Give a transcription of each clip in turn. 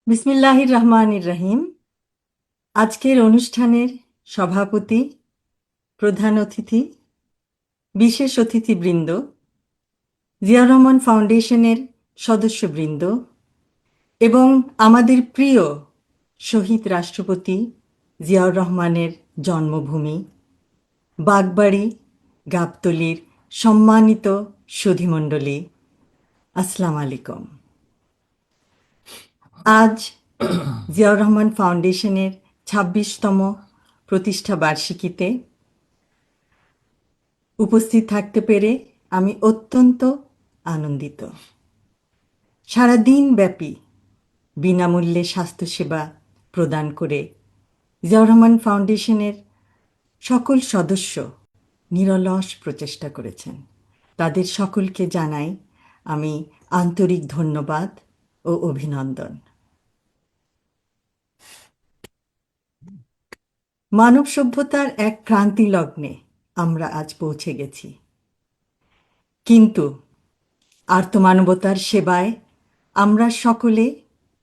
বিসমিল্লাহির রহমানির রহিম। আজকের অনুষ্ঠানের সভাপতি, প্রধান অতিথি, বিশেষ অতিথিবৃন্দ, জিয়াউর রহমান ফাউন্ডেশনের সদস্যবৃন্দ এবং আমাদের প্রিয় শহীদ রাষ্ট্রপতি জিয়াউর রহমানের জন্মভূমি বাগবাড়ি গাবতলীর সম্মানিত সুধীমণ্ডলী, আসসালামু আলাইকুম। আজ জিয়াউর রহমান ফাউন্ডেশনের ২৬তম প্রতিষ্ঠা বার্ষিকীতে উপস্থিত থাকতে পেরে আমি অত্যন্ত আনন্দিত। সারাদিন ব্যাপী বিনামূল্যে স্বাস্থ্যসেবা প্রদান করে জিয়াউর রহমান ফাউন্ডেশনের সকল সদস্য নিরলস প্রচেষ্টা করেছেন। তাদের সকলকে জানাই আমি আন্তরিক ধন্যবাদ ও অভিনন্দন। মানব সভ্যতার এক ক্রান্তি লগ্নে আমরা আজ পৌঁছে গেছি, কিন্তু আর্তমানবতার সেবায় আমরা সকলে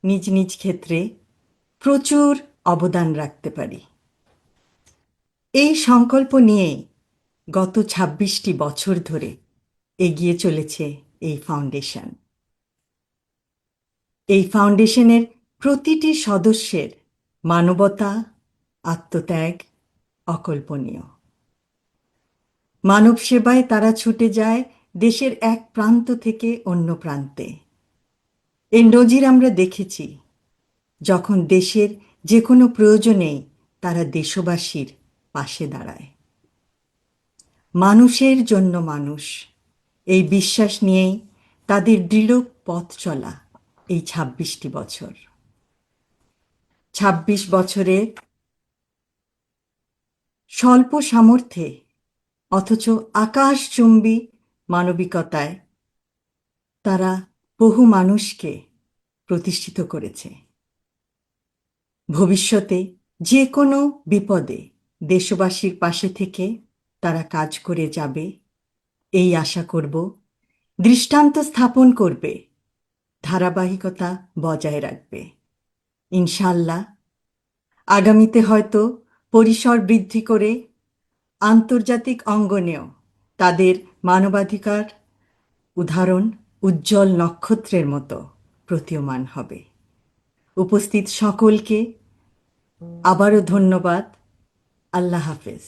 নিজ নিজ ক্ষেত্রে প্রচুর অবদান রাখতে পারি। এই সংকল্প নিয়েই গত ২৬টি বছর ধরে এগিয়ে চলেছে এই ফাউন্ডেশন। এই ফাউন্ডেশনের প্রতিটি সদস্যের মানবতা, আত্মত্যাগ অকল্পনীয়। মানব সেবায় তারা ছুটে যায় দেশের এক প্রান্ত থেকে অন্য প্রান্তে। এর নজির আমরা দেখেছি, যখন দেশের যে কোনো প্রয়োজনেই তারা দেশবাসীর পাশে দাঁড়ায়। মানুষের জন্য মানুষ, এই বিশ্বাস নিয়েই তাদের দৃঢ় পথ চলা এই ২৬টি বছর। ২৬ বছরে স্বল্প সামর্থ্যে অথচ আকাশচুম্বী মানবিকতায় তারা বহু মানুষকে প্রতিষ্ঠিত করেছে। ভবিষ্যতে যে কোনো বিপদে দেশবাসীর পাশে থেকে তারা কাজ করে যাবে, এই আশা করব। দৃষ্টান্ত স্থাপন করবে, ধারাবাহিকতা বজায় রাখবে। ইনশাআল্লাহ আগামীতে হয়তো পরিসর বৃদ্ধি করে আন্তর্জাতিক অঙ্গনেও তাদের মানবাধিকার উদাহরণ উজ্জ্বল নক্ষত্রের মতো প্রতীয়মান হবে। উপস্থিত সকলকে আবারও ধন্যবাদ। আল্লাহ হাফেজ।